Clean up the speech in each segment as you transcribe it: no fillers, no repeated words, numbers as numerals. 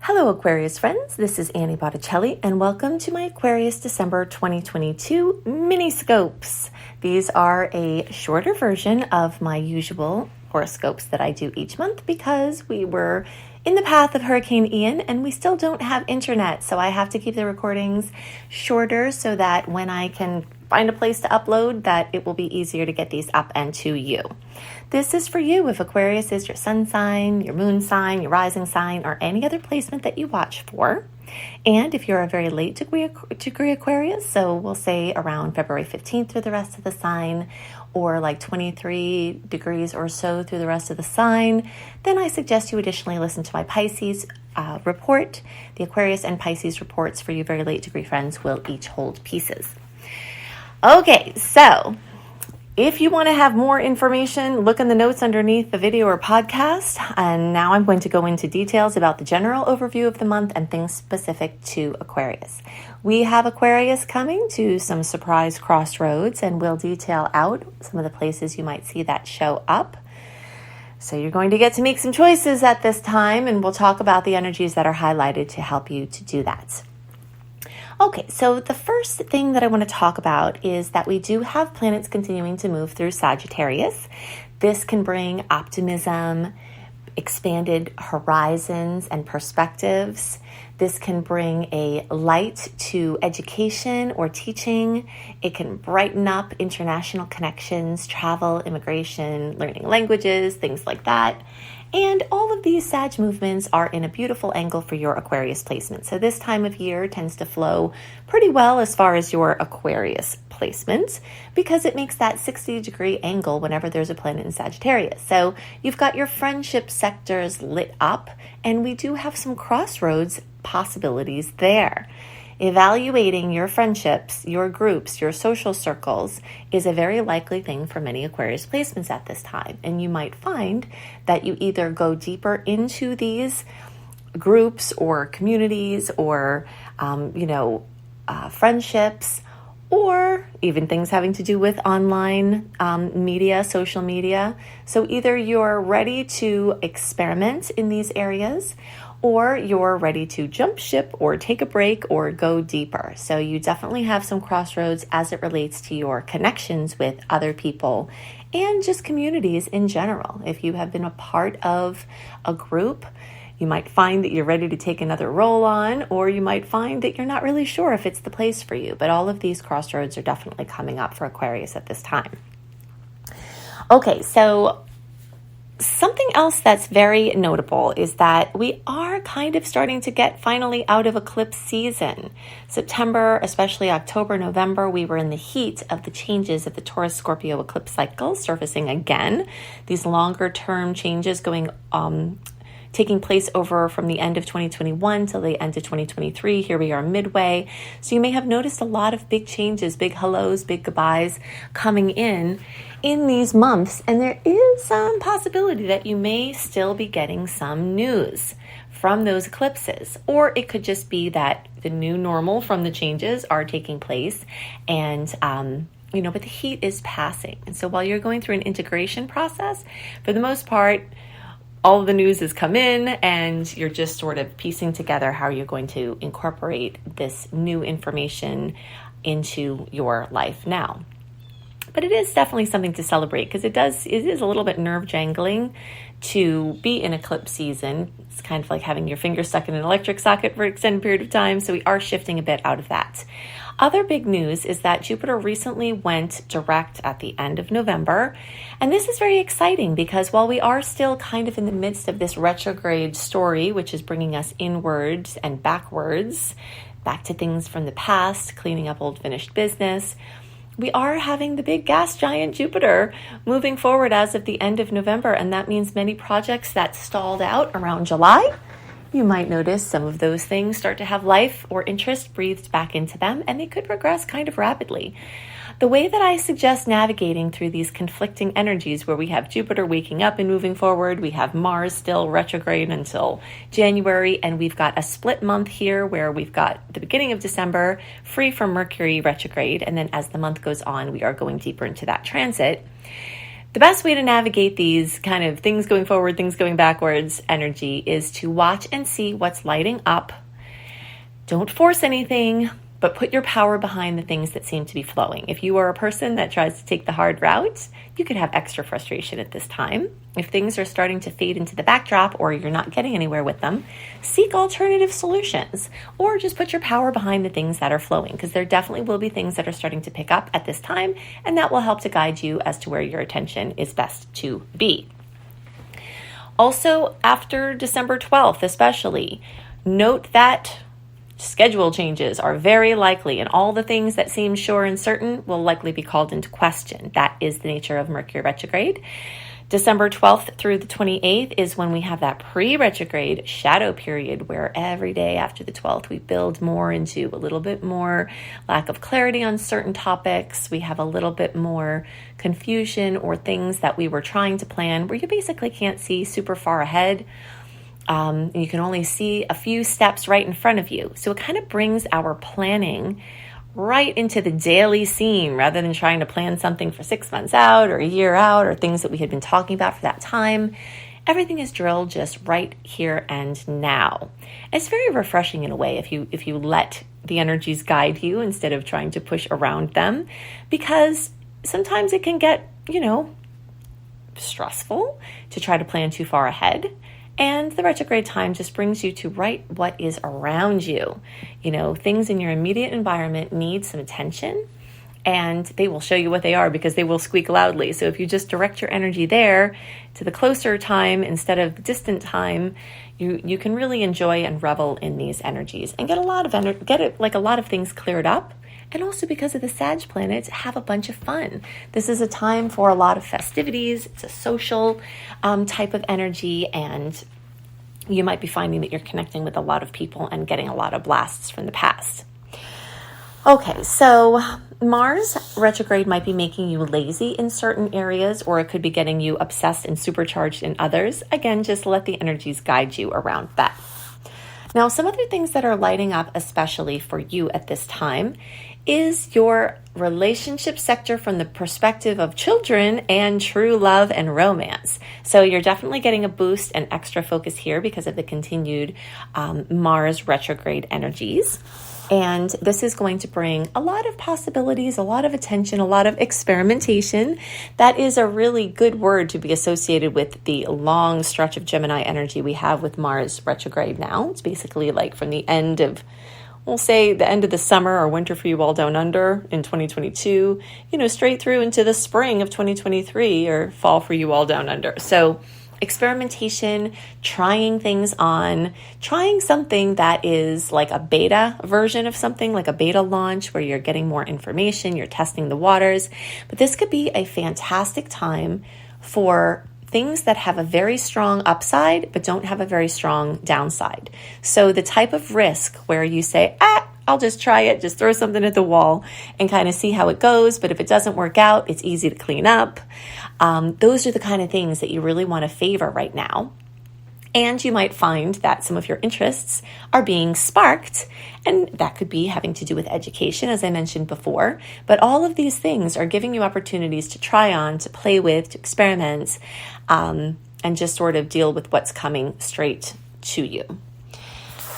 Hello Aquarius friends, this is Annie Botticelli and welcome to my Aquarius December 2022 mini scopes. These are a shorter version of my usual horoscopes that I do each month because we were in the path of Hurricane Ian and we still don't have internet, so I have to keep the recordings shorter so that when I can find a place to upload that it will be easier to get these up and to you. This is for you if Aquarius is your sun sign, your moon sign, your rising sign, or any other placement that you watch for. And if you're a very late degree Aquarius, so we'll say around February 15th through the rest of the sign, or like 23 degrees or so through the rest of the sign, then I suggest you additionally listen to my Pisces report. The Aquarius and Pisces reports for you very late degree friends will each hold pieces. Okay, so if you want to have more information, look in the notes underneath the video or podcast. And now I'm going to go into details about the general overview of the month and things specific to Aquarius. We have Aquarius coming to some surprise crossroads, and we'll detail out some of the places you might see that show up. So you're going to get to make some choices at this time, and we'll talk about the energies that are highlighted to help you to do that. Okay, so the first thing that I want to talk about is that we do have planets continuing to move through Sagittarius. This can bring optimism, expanded horizons and perspectives. This can bring a light to education or teaching. It can brighten up international connections, travel, immigration, learning languages, things like that. And all of these Sag movements are in a beautiful angle for your Aquarius placement. So this time of year tends to flow pretty well as far as your Aquarius placement because it makes that 60-degree angle whenever there's a planet in Sagittarius. So you've got your friendship sectors lit up, and we do have some crossroads possibilities there. Evaluating your friendships, your groups, your social circles is a very likely thing for many Aquarius placements at this time. And you might find that you either go deeper into these groups or communities or, friendships, or even things having to do with online media, social media. So either you're ready to experiment in these areas, or you're ready to jump ship or take a break or go deeper. So you definitely have some crossroads as it relates to your connections with other people and just communities in general. If you have been a part of a group, you might find that you're ready to take another role on, or you might find that you're not really sure if it's the place for you. But all of these crossroads are definitely coming up for Aquarius at this time. Okay, so something else that's very notable is that we are kind of starting to get finally out of eclipse season. September, especially October, November, we were in the heat of the changes of the Taurus-Scorpio eclipse cycle surfacing again. These longer term changes taking place over from the end of 2021 till the end of 2023. Here we are midway. So you may have noticed a lot of big changes, big hellos, big goodbyes coming in these months. And there is some possibility that you may still be getting some news from those eclipses. Or it could just be that the new normal from the changes are taking place and but the heat is passing. And so while you're going through an integration process, for the most part, all of the news has come in and you're just sort of piecing together how you're going to incorporate this new information into your life now. But it is definitely something to celebrate because it is a little bit nerve jangling to be in eclipse season. It's kind of like having your finger stuck in an electric socket for an extended period of time. So we are shifting a bit out of that. Other big news is that Jupiter recently went direct at the end of November. And this is very exciting because while we are still kind of in the midst of this retrograde story, which is bringing us inwards and backwards, back to things from the past, cleaning up old finished business, we are having the big gas giant Jupiter moving forward as of the end of November. And that means many projects that stalled out around July, you might notice some of those things start to have life or interest breathed back into them, and they could progress kind of rapidly. The way that I suggest navigating through these conflicting energies where we have Jupiter waking up and moving forward, we have Mars still retrograde until January, and we've got a split month here where we've got the beginning of December free from Mercury retrograde, and then as the month goes on, we are going deeper into that transit. The best way to navigate these kind of things going forward, things going backwards energy is to watch and see what's lighting up. Don't force anything, but put your power behind the things that seem to be flowing. If you are a person that tries to take the hard route, you could have extra frustration at this time. If things are starting to fade into the backdrop or you're not getting anywhere with them, seek alternative solutions or just put your power behind the things that are flowing, because there definitely will be things that are starting to pick up at this time, and that will help to guide you as to where your attention is best to be. Also, after December 12th especially, note that schedule changes are very likely, and all the things that seem sure and certain will likely be called into question. That is the nature of Mercury retrograde. December 12th through the 28th is when we have that pre-retrograde shadow period, where every day after the 12th we build more into a little bit more lack of clarity on certain topics. We have a little bit more confusion or things that we were trying to plan where you basically can't see super far ahead. You can only see a few steps right in front of you. So it kind of brings our planning right into the daily scene, rather than trying to plan something for 6 months out or a year out or things that we had been talking about for that time. Everything is drilled just right here and now. It's very refreshing in a way if you let the energies guide you instead of trying to push around them, because sometimes it can get, stressful to try to plan too far ahead. And the retrograde time just brings you to right what is around you. Things in your immediate environment need some attention, and they will show you what they are because they will squeak loudly. So if you just direct your energy there to the closer time instead of the distant time, you can really enjoy and revel in these energies and get a lot of things cleared up. And also, because of the Sag planets, have a bunch of fun. This is a time for a lot of festivities. It's a social type of energy, and you might be finding that you're connecting with a lot of people and getting a lot of blasts from the past. Okay, so Mars retrograde might be making you lazy in certain areas, or it could be getting you obsessed and supercharged in others. Again, just let the energies guide you around that. Now, some other things that are lighting up, especially for you at this time, is your relationship sector from the perspective of children and true love and romance. So you're definitely getting a boost and extra focus here because of the continued Mars retrograde energies. And this is going to bring a lot of possibilities, a lot of attention, a lot of experimentation. That is a really good word to be associated with the long stretch of Gemini energy we have with Mars retrograde now. It's basically like from the end of, we'll say the end of the summer or winter for you all down under in 2022, straight through into the spring of 2023 or fall for you all down under. So experimentation, trying things on, trying something that is like a beta version of something, like a beta launch where you're getting more information, you're testing the waters. But this could be a fantastic time for things that have a very strong upside but don't have a very strong downside. So the type of risk where you say, I'll just try it, just throw something at the wall and kind of see how it goes. But if it doesn't work out, it's easy to clean up. Those are the kind of things that you really want to favor right now. And you might find that some of your interests are being sparked, and that could be having to do with education, as I mentioned before. But all of these things are giving you opportunities to try on, to play with, to experiment, and just sort of deal with what's coming straight to you.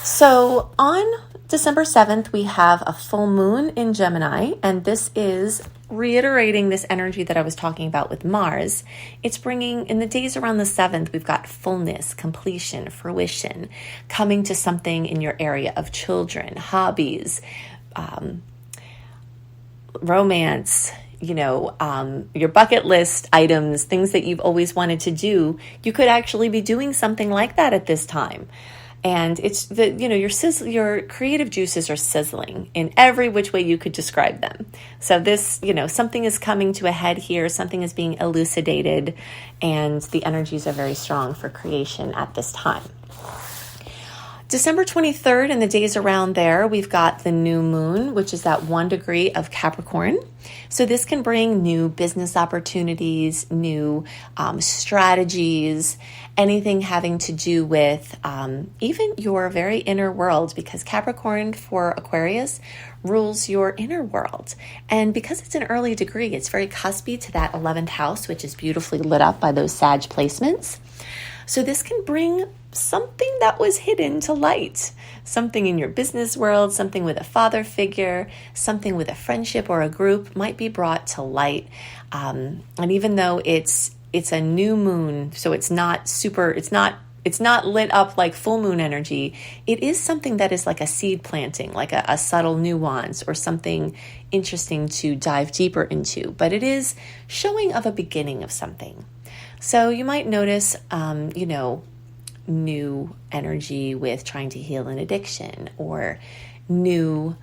So on December 7th, we have a full moon in Gemini, and this is reiterating this energy that I was talking about with Mars. It's bringing, in the days around the 7th, we've got fullness, completion, fruition, coming to something in your area of children, hobbies, romance, your bucket list items, things that you've always wanted to do. You could actually be doing something like that at this time. And it's your creative juices are sizzling in every which way you could describe them. So this, something is coming to a head here, something is being elucidated, and the energies are very strong for creation at this time. December 23rd and the days around there, we've got the new moon, which is that 1 degree of Capricorn. So this can bring new business opportunities, new strategies, anything having to do with even your very inner world, because Capricorn for Aquarius rules your inner world. And because it's an early degree, it's very cuspy to that 11th house, which is beautifully lit up by those Sag placements. So this can bring something that was hidden to light, something in your business world, something with a father figure, something with a friendship or a group might be brought to light. And even though it's a new moon, so it's not lit up like full moon energy, it is something that is like a seed planting, like a subtle nuance or something interesting to dive deeper into, but it is showing of a beginning of something. So you might notice, new energy with trying to heal an addiction, or new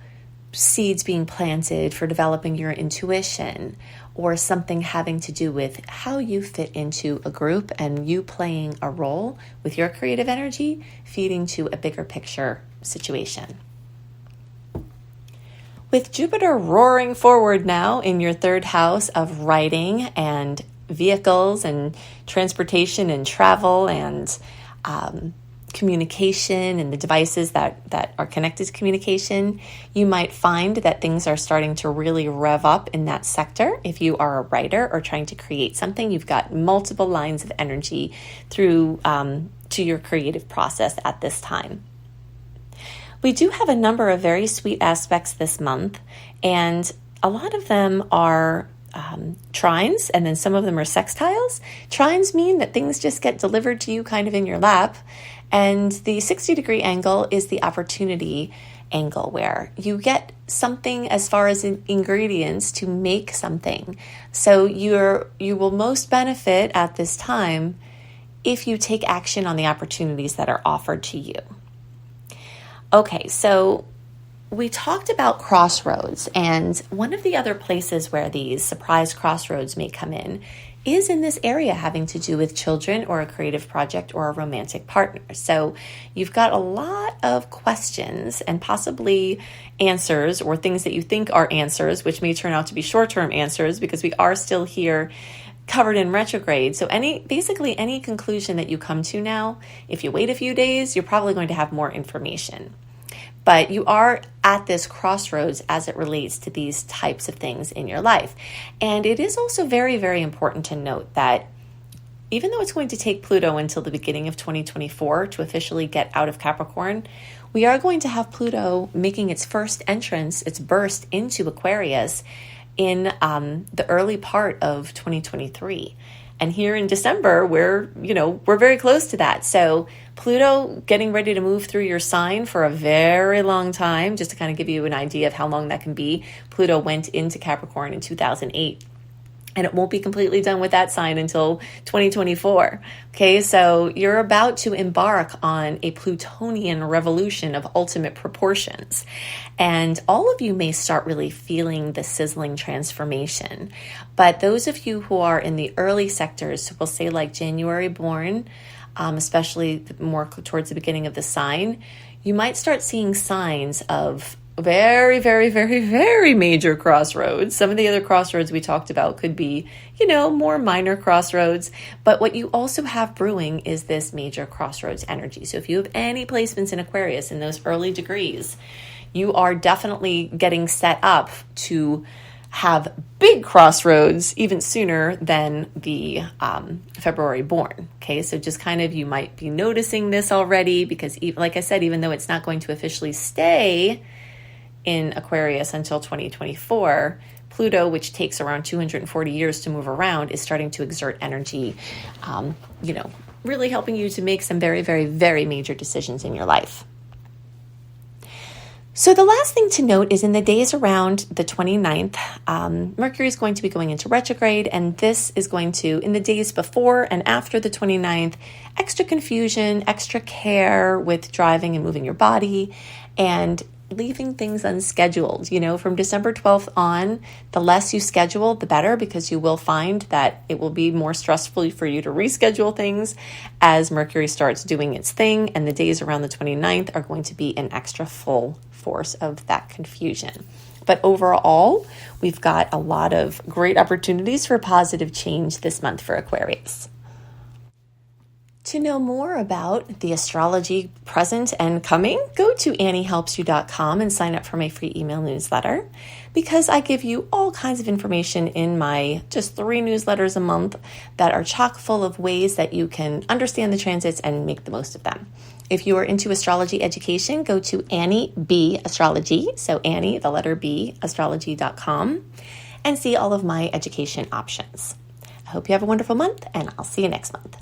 seeds being planted for developing your intuition, or something having to do with how you fit into a group and you playing a role with your creative energy, feeding to a bigger picture situation. With Jupiter roaring forward now in your 3rd house of writing and vehicles and transportation and travel and communication and the devices that are connected to communication, you might find that things are starting to really rev up in that sector. If you are a writer or trying to create something, you've got multiple lines of energy through to your creative process at this time. We do have a number of very sweet aspects this month, and a lot of them are trines, and then some of them are sextiles. Trines mean that things just get delivered to you kind of in your lap, and the 60-degree angle is the opportunity angle where you get something as far as ingredients to make something. So you will most benefit at this time if you take action on the opportunities that are offered to you. Okay, so we talked about crossroads, and one of the other places where these surprise crossroads may come in is in this area having to do with children or a creative project or a romantic partner. So you've got a lot of questions and possibly answers, or things that you think are answers, which may turn out to be short-term answers because we are still here covered in retrograde. So basically any conclusion that you come to now, if you wait a few days, you're probably going to have more information. But you are at this crossroads as it relates to these types of things in your life. And it is also very, very important to note that even though it's going to take Pluto until the beginning of 2024 to officially get out of Capricorn, we are going to have Pluto making its first entrance, its burst into Aquarius in the early part of 2023. And here in December, we're very close to that. So Pluto getting ready to move through your sign for a very long time, just to kind of give you an idea of how long that can be. Pluto went into Capricorn in 2008. And it won't be completely done with that sign until 2024. Okay, so you're about to embark on a Plutonian revolution of ultimate proportions. And all of you may start really feeling the sizzling transformation. But those of you who are in the early sectors, we'll say like January born, especially more towards the beginning of the sign, you might start seeing signs of very, very, very, very major crossroads. Some of the other crossroads we talked about could be, more minor crossroads. But what you also have brewing is this major crossroads energy. So if you have any placements in Aquarius in those early degrees, you are definitely getting set up to have big crossroads even sooner than the February born. Okay, so just kind of, you might be noticing this already because, like I said, even though it's not going to officially stay in Aquarius until 2024, Pluto, which takes around 240 years to move around, is starting to exert energy, really helping you to make some very, very, very major decisions in your life. So the last thing to note is in the days around the 29th, Mercury is going to be going into retrograde, and this is going to, in the days before and after the 29th, extra confusion, extra care with driving and moving your body, and leaving things unscheduled. From December 12th on, the less you schedule, the better, because you will find that it will be more stressful for you to reschedule things as Mercury starts doing its thing, and the days around the 29th are going to be an extra full force of that confusion. But overall, we've got a lot of great opportunities for positive change this month for Aquarius. To know more about the astrology present and coming, go to anniehelpsyou.com and sign up for my free email newsletter, because I give you all kinds of information in my just 3 newsletters a month that are chock full of ways that you can understand the transits and make the most of them. If you are into astrology education, go to Annie B Astrology, so Annie, the letter B, astrology.com, and see all of my education options. I hope you have a wonderful month, and I'll see you next month.